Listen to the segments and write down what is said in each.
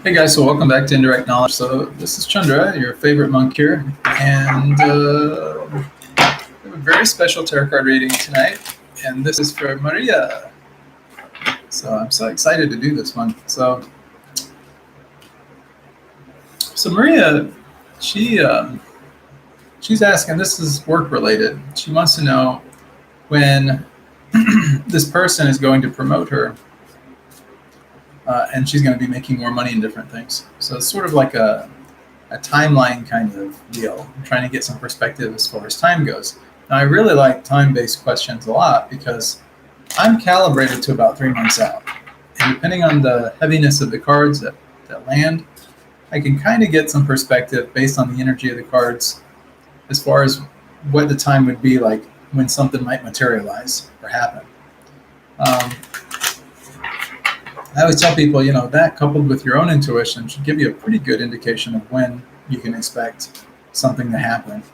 Hey guys, so welcome back to Indirect Knowledge. So this is Chandra, your favorite monk here, and we have a very special tarot card reading tonight, and this is for Maria. So I'm so excited to do this one. So Maria, she she's asking. This is work related. She wants to know when this person is going to promote her, and she's going to be making more money in different things. So it's sort of like a timeline kind of deal. I'm trying to get some perspective as far as time goes. Now, I really like time-based questions a lot because I'm calibrated to about 3 months out. And depending on the heaviness of the cards that land, I can kind of get some perspective based on the energy of the cards as far as what the time would be like when something might materialize or happen. I always tell people, that coupled with your own intuition should give you a pretty good indication of when you can expect something to happen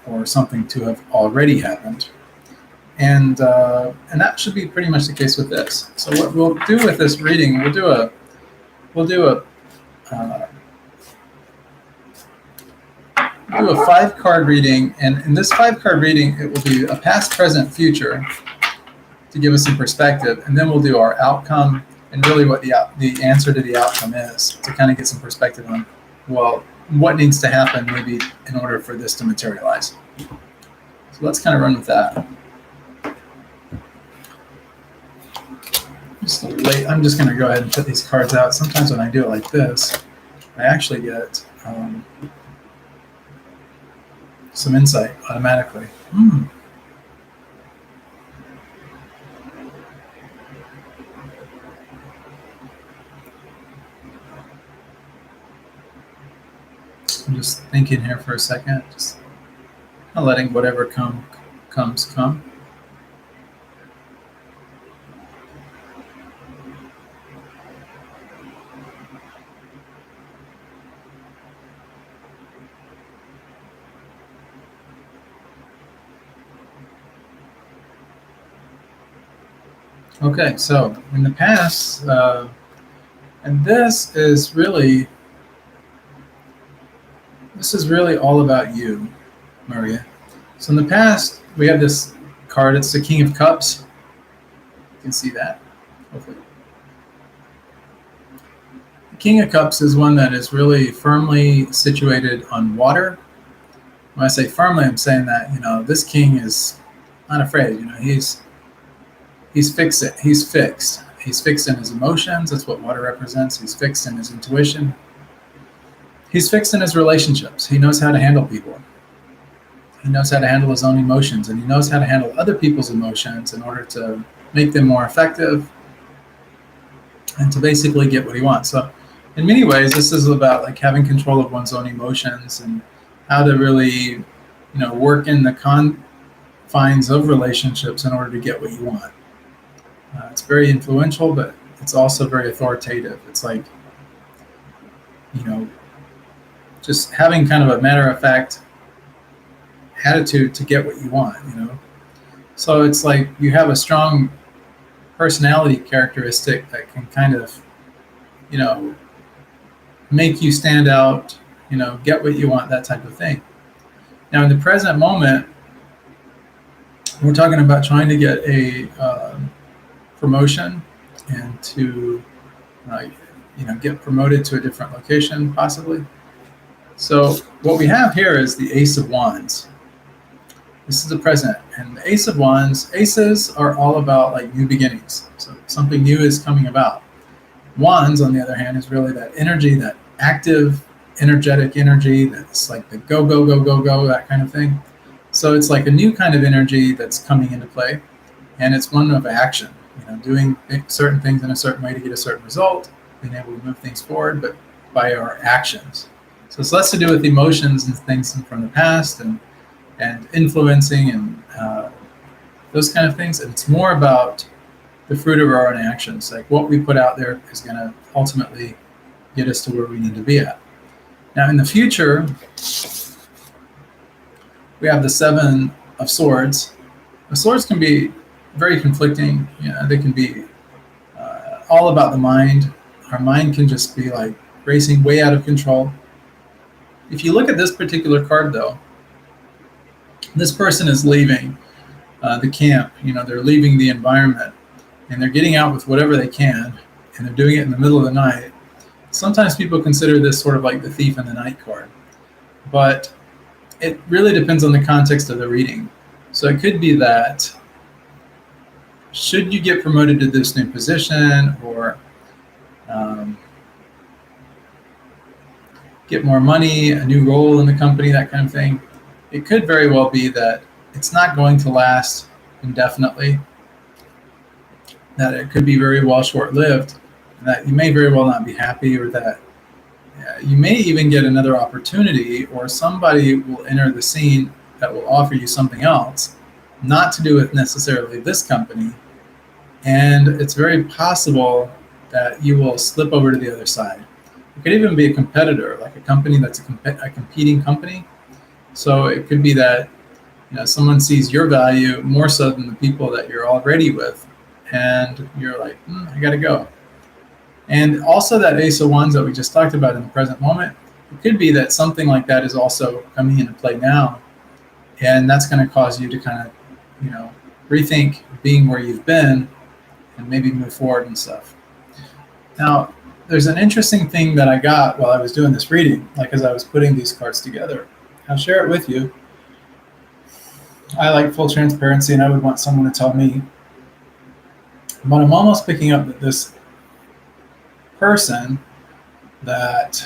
or something to have already happened. And that should be pretty much the case with this. So what we'll do with this reading, we'll do a 5-card reading, and in this 5-card reading, it will be a past, present, future, to give us some perspective, and then we'll do our outcome and really what the answer to the outcome is to kind of get some perspective on, well, what needs to happen maybe in order for this to materialize. So let's kind of run with that. I'm just going to go ahead and put these cards out. Sometimes when I do it like this, I actually get some insight automatically. I'm just thinking here for a second, just letting whatever comes come. Okay, so in the past, and this is really all about you, Maria. So in the past, we have this card. It's the King of Cups. You can see that, hopefully. The King of Cups is one that is really firmly situated on water. When I say firmly, I'm saying that, this king is not afraid. He's fixed. He's fixed. He's fixed in his emotions. That's what water represents. He's fixed in his intuition. He's fixed in his relationships. He knows how to handle people. He knows how to handle his own emotions, and he knows how to handle other people's emotions in order to make them more effective and to basically get what he wants. So in many ways, this is about like having control of one's own emotions and how to really, work in the confines of relationships in order to get what you want. It's very influential, but it's also very authoritative. It's like, just having kind of a matter-of-fact attitude to get what you want, So it's like you have a strong personality characteristic that can kind of, make you stand out, get what you want, that type of thing. Now, in the present moment, we're talking about trying to get a promotion and to, get promoted to a different location, possibly. So what we have here is the Ace of Wands. This is the present. And the Ace of Wands, aces are all about like new beginnings. So something new is coming about. Wands, on the other hand, is really that energy, that active, energetic energy that's like the go, go, go, go, go, that kind of thing. So it's like a new kind of energy that's coming into play. And it's one of action, doing certain things in a certain way to get a certain result, being able to move things forward, but by our actions. So it's less to do with emotions and things from the past and influencing and those kind of things. And it's more about the fruit of our own actions. Like what we put out there is going to ultimately get us to where we need to be at. Now, in the future, we have the Seven of Swords. The swords can be very conflicting. They can be all about the mind, our mind can just be like racing way out of control. If you look at this particular card, though, this person is leaving the camp. They're leaving the environment, and they're getting out with whatever they can, and they're doing it in the middle of the night. Sometimes people consider this sort of like the thief in the night card, but it really depends on the context of the reading. So it could be that should you get promoted to this new position, or get more money, a new role in the company, that kind of thing, it could very well be that it's not going to last indefinitely, that it could be very well short-lived, that you may very well not be happy, or that you may even get another opportunity, or somebody will enter the scene that will offer you something else, not to do with necessarily this company, and it's very possible that you will slip over to the other side. It could even be a competitor, like a company that's a competing company. So it could be that someone sees your value more so than the people that you're already with, and you're like, I gotta go. And also that Ace of Wands that we just talked about in the present moment, it could be that something like that is also coming into play now, and that's going to cause you to kind of, rethink being where you've been and maybe move forward and stuff. Now, there's an interesting thing that I got while I was doing this reading, like as I was putting these cards together. I'll share it with you. I like full transparency, and I would want someone to tell me, but I'm almost picking up that this person that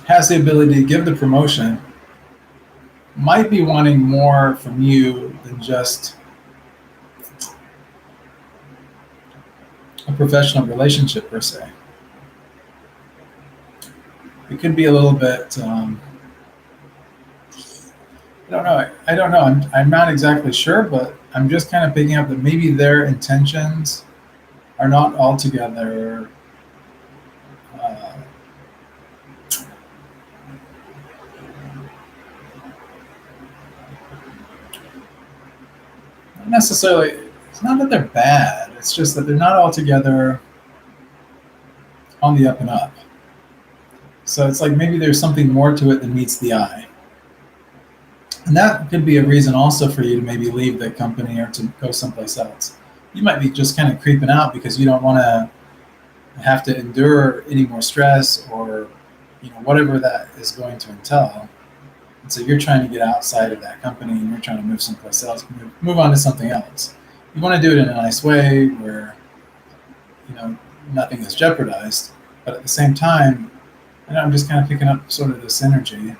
has the ability to give the promotion might be wanting more from you than just a professional relationship per se. It could be a little bit, I don't know. I'm not exactly sure, but I'm just kind of picking up that maybe their intentions are not altogether not necessarily, it's not that they're bad, it's just that they're not altogether on the up and up. So it's like maybe there's something more to it than meets the eye. And that could be a reason also for you to maybe leave the company or to go someplace else. You might be just kind of creeping out because you don't want to have to endure any more stress, or whatever that is going to entail. And so you're trying to get outside of that company, and you're trying to move someplace else, move on to something else. You want to do it in a nice way where nothing is jeopardized, but at the same time, I'm just kind of picking up sort of this energy.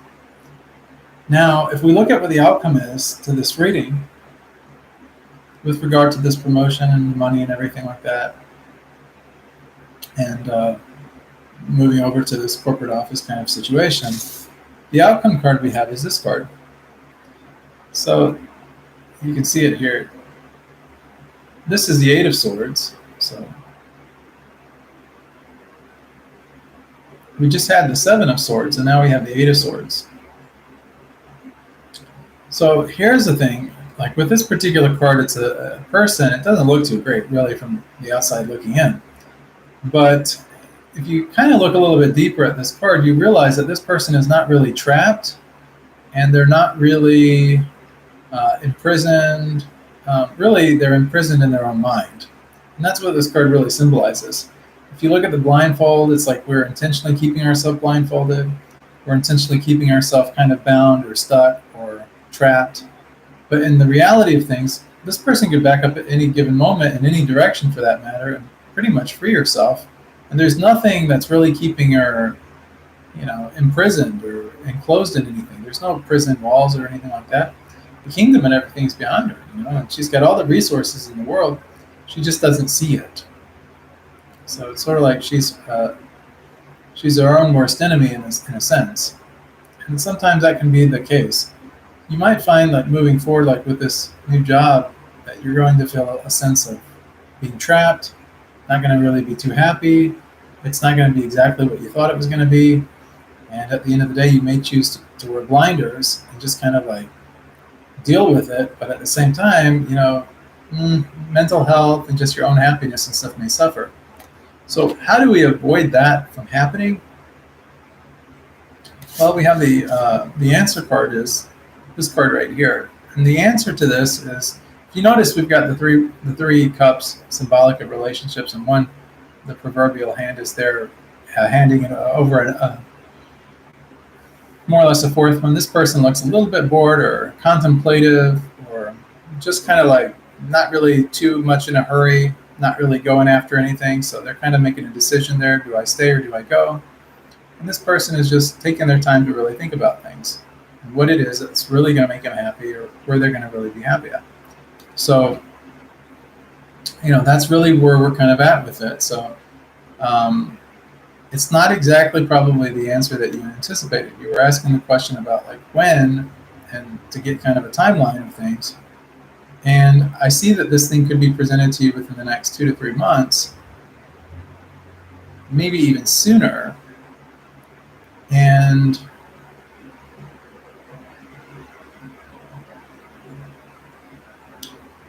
Now, if we look at what the outcome is to this reading with regard to this promotion and money and everything like that, and moving over to this corporate office kind of situation, the outcome card we have is this card. So you can see it here. This is the Eight of Swords. So we just had the Seven of Swords, and now we have the Eight of Swords. So here's the thing, like with this particular card, it's a person. It doesn't look too great really from the outside looking in. But if you kind of look a little bit deeper at this card, you realize that this person is not really trapped, and they're not really imprisoned. Really, they're imprisoned in their own mind. And that's what this card really symbolizes. If you look at the blindfold, it's like we're intentionally keeping ourselves blindfolded. We're intentionally keeping ourselves kind of bound or stuck or trapped. But in the reality of things, this person could back up at any given moment in any direction for that matter and pretty much free herself. And there's nothing that's really keeping her, imprisoned or enclosed in anything. There's no prison walls or anything like that. The kingdom and everything's beyond her, and she's got all the resources in the world. She just doesn't see it. So it's sort of like she's her own worst enemy in a sense. And sometimes that can be the case. You might find that moving forward, like with this new job, that you're going to feel a sense of being trapped, not going to really be too happy. It's not going to be exactly what you thought it was going to be. And at the end of the day, you may choose to wear blinders and just kind of like deal with it. But at the same time, mental health and just your own happiness and stuff may suffer. So how do we avoid that from happening? Well, we have the answer card is this card right here. And the answer to this is, if you notice, we've got the three cups symbolic of relationships, and one, the proverbial hand, is there handing it over more or less a fourth one. This person looks a little bit bored or contemplative, or just kind of like not really too much in a hurry, not really going after anything. So they're kind of making a decision there. Do I stay or do I go? And this person is just taking their time to really think about things, and what it is that's really going to make them happy, or where they're going to really be happy at. So, that's really where we're kind of at with it. So, it's not exactly probably the answer that you anticipated. You were asking the question about like when, and to get kind of a timeline of things. And I see that this thing could be presented to you within the next 2 to 3 months, maybe even sooner. And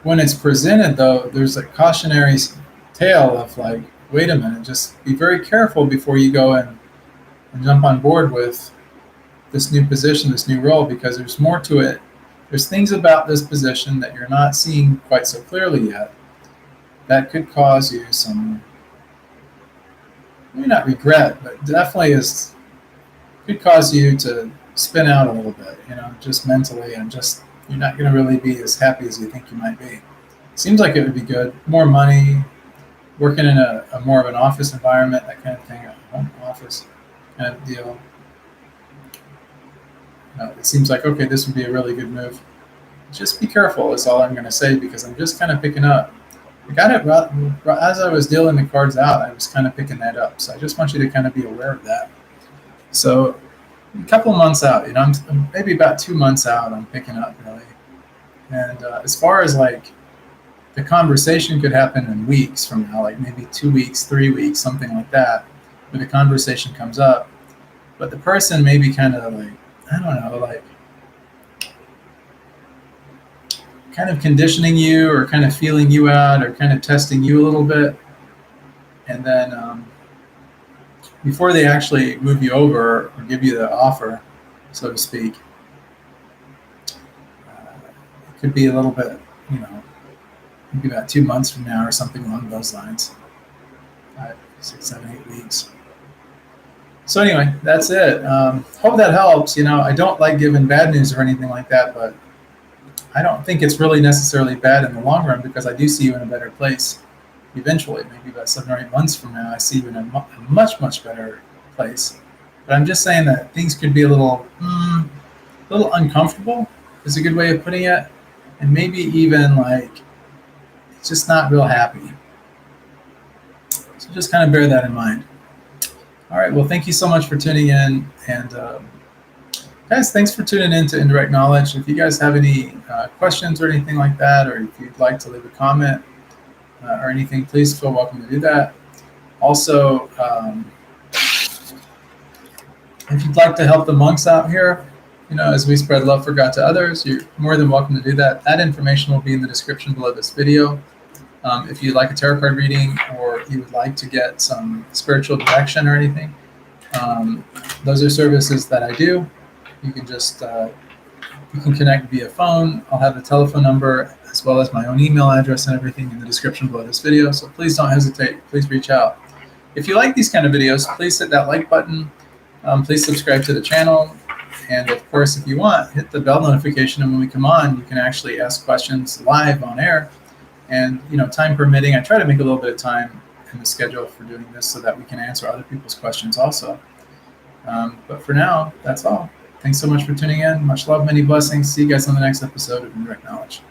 when it's presented, though, there's a cautionary tale of like, wait a minute, just be very careful before you go and jump on board with this new position, this new role, because there's more to it. There's things about this position that you're not seeing quite so clearly yet that could cause you some, maybe not regret, but definitely could cause you to spin out a little bit, just mentally, and just you're not going to really be as happy as you think you might be. Seems like it would be good. More money, working in a more of an office environment, that kind of thing, a home office kind of deal. It seems like, okay, this would be a really good move. Just be careful is all I'm going to say, because I'm just kind of picking up. I got it as I was dealing the cards out. I was kind of picking that up. So I just want you to kind of be aware of that. So a couple of months out, I'm maybe about 2 months out, I'm picking up really. And as far as like the conversation could happen in weeks from now, like maybe 2 weeks, 3 weeks, something like that, where the conversation comes up. But the person may be kind of like, I don't know, like kind of conditioning you, or kind of feeling you out, or kind of testing you a little bit. And then before they actually move you over or give you the offer, so to speak, it could be a little bit, maybe about 2 months from now or something along those lines. 5, 6, 7, 8 weeks. So anyway, that's it. Hope that helps. I don't like giving bad news or anything like that, but I don't think it's really necessarily bad in the long run, because I do see you in a better place eventually. Maybe about 7 or 8 months from now, I see you in a much, much better place. But I'm just saying that things could be a little uncomfortable is a good way of putting it. And maybe even like, it's just not real happy. So just kind of bear that in mind. All right. Well, thank you so much for tuning in. And guys, thanks for tuning in to Indirect Knowledge. If you guys have any questions or anything like that, or if you'd like to leave a comment or anything, please feel welcome to do that. Also, if you'd like to help the monks out here, as we spread love for God to others, you're more than welcome to do that. That information will be in the description below this video. If you'd like a tarot card reading, or you would like to get some spiritual direction or anything, those are services that I do. You can just you can connect via phone. I'll have the telephone number as well as my own email address and everything in the description below this video. So please don't hesitate. Please reach out. If you like these kind of videos, please hit that like button. Please subscribe to the channel. And of course, if you want, hit the bell notification. And when we come on, you can actually ask questions live on air. And, time permitting, I try to make a little bit of time in the schedule for doing this so that we can answer other people's questions also. But for now, that's all. Thanks so much for tuning in. Much love, many blessings. See you guys on the next episode of Indirect Knowledge.